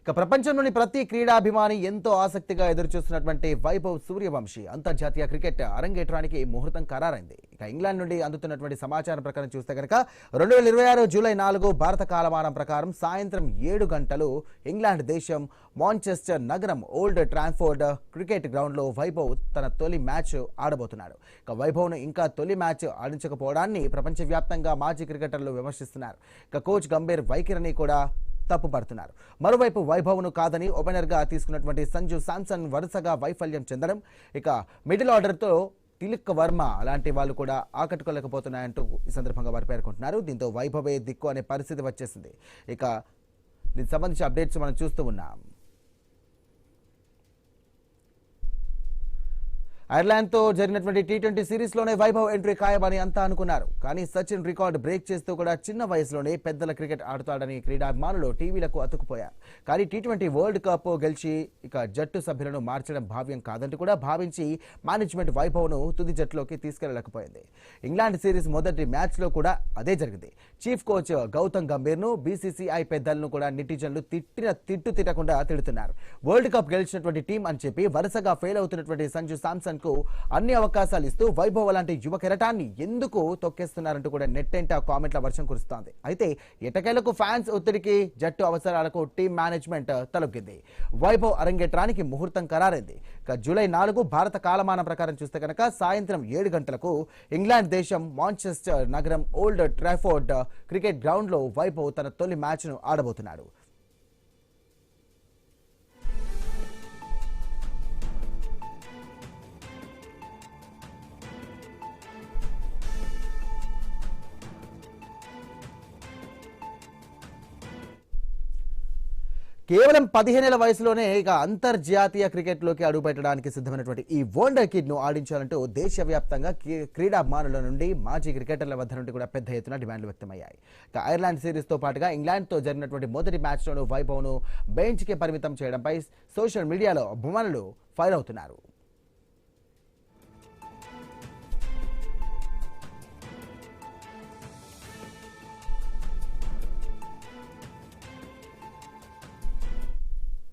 ఇక ప్రపంచంలోని ప్రతి క్రీడాభిమాని ఎంతో ఆసక్తిగా ఎదురుచూస్తున్నటువంటి వైభవ్ సూర్యవంశీ అంతర్జాతీయ క్రికెట్ అరంగేట్రానికి ముహూర్తం ఖరారైంది. ఇక ఇంగ్లాండ్ నుండి అందుతున్నటువంటి సమాచారం ప్రకారం చూస్తే కనుక 2026 జూలై 4 భారత కాలమానం ప్రకారం సాయంత్రం 7 గంటలు ఇంగ్లాండ్ దేశం మాంచెస్టర్ నగరం ఓల్డ్ ట్రాన్ఫోర్డ్ క్రికెట్ గ్రౌండ్లో వైభవ్ తన తొలి మ్యాచ్ ఆడబోతున్నాడు. ఇక వైభవ్ను ఇంకా తొలి మ్యాచ్ ఆడించకపోవడాన్ని ప్రపంచవ్యాప్తంగా మాజీ క్రికెటర్లు విమర్శిస్తున్నారు. ఇక కోచ్ గంభీర్ వైఖరిని కూడా తప్పుపడుతున్నారు. మరోవైపు వైభవ్ను కాదని ఓపెనర్గా తీసుకున్నటువంటి సంజు శాంసన్ వరుసగా వైఫల్యం చెందడం, ఇక మిడిల్ ఆర్డర్తో తిలక్ వర్మ అలాంటి వాళ్ళు కూడా ఆకట్టుకోలేకపోతున్నాయంటూ ఈ సందర్భంగా వారు పేర్కొంటున్నారు. దీంతో వైభవే దిక్కు అనే పరిస్థితి వచ్చేసింది. ఇక దీనికి సంబంధించి అప్డేట్స్ మనం చూస్తూ ఉన్నాం. ఐర్లాండ్తో జరిగినటువంటి టీ20 సిరీస్లోనే వైభవ్ ఎంట్రీ ఖాయమని అంతా అనుకున్నారు. కానీ సచిన్ రికార్డు బ్రేక్ చేస్తూ కూడా చిన్న వయసులోనే పెద్దల క్రికెట్ ఆడుతాడని క్రీడాభిమానులు టీవీలకు అతుక్కుపోయారు. కానీ టీ20 వరల్డ్ కప్ గెలిచి ఇక జట్టు సభ్యులను మార్చడం భావ్యం కాదంటూ కూడా భావించి మేనేజ్మెంట్ వైభవ్ను తుది జట్టులోకి తీసుకెళ్లలేకపోయింది. ఇంగ్లాండ్ సిరీస్ మొదటి మ్యాచ్లో కూడా అదే జరిగింది. చీఫ్ కోచ్ గౌతమ్ గంభీర్ను బీసీసీఐ పెద్దలను కూడా నెటిజన్లు తిట్టకుండా తిడుతున్నారు. వరల్డ్ కప్ గెలిచినటువంటి టీం అని చెప్పి వరుసగా ఫెయిల్ అవుతున్నటువంటి సంజు శాంసన్ అన్ని అవకాశాలు ఇస్తూ వైభవ్ లాంటి యువ కెరటాన్ని ఎందుకు తొక్కేస్తున్నారంటూ కూడా నెట్టెంట కామెంట్ల వర్షం కురుస్తోంది. అయితే ఎటకేలకు ఫ్యాన్స్ ఒత్తిడికి జట్టు అవసరాలకు టీం మేనేజ్మెంట్ తలొగ్గింది. వైభవ్ అరంగేట్రానికి ముహూర్తం ఖరారైంది. జూలై 4 భారత కాలమానం ప్రకారం చూస్తే కనుక సాయంత్రం 7 గంటలకు ఇంగ్లాండ్ దేశం మాంచెస్టర్ నగరం ఓల్డ్ ట్రాఫోర్డ్ క్రికెట్ గ్రౌండ్ లో వైభవ్ తన తొలి మ్యాచ్ ను ఆడబోతున్నాడు. కేవలం 15 ఏళ్ల వయసులోనే ఇక అంతర్జాతీయ క్రికెట్లోకి అడుగుపెట్టడానికి సిద్ధమైనటువంటి ఈ వండర్ కిడ్ను ఆడించాలంటూ దేశవ్యాప్తంగా క్రీడాభిమానుల నుండి మాజీ క్రికెటర్ల వద్ద నుండి కూడా పెద్ద ఎత్తున డిమాండ్లు వ్యక్తమయ్యాయి. ఇక ఐర్లాండ్ సిరీస్తో పాటుగా ఇంగ్లాండ్తో జరిగినటువంటి మొదటి మ్యాచ్లోనూ వైభవ్ను బెంచ్కే పరిమితం చేయడంపై సోషల్ మీడియాలో అభిమానులు ఫైర్ అవుతున్నారు.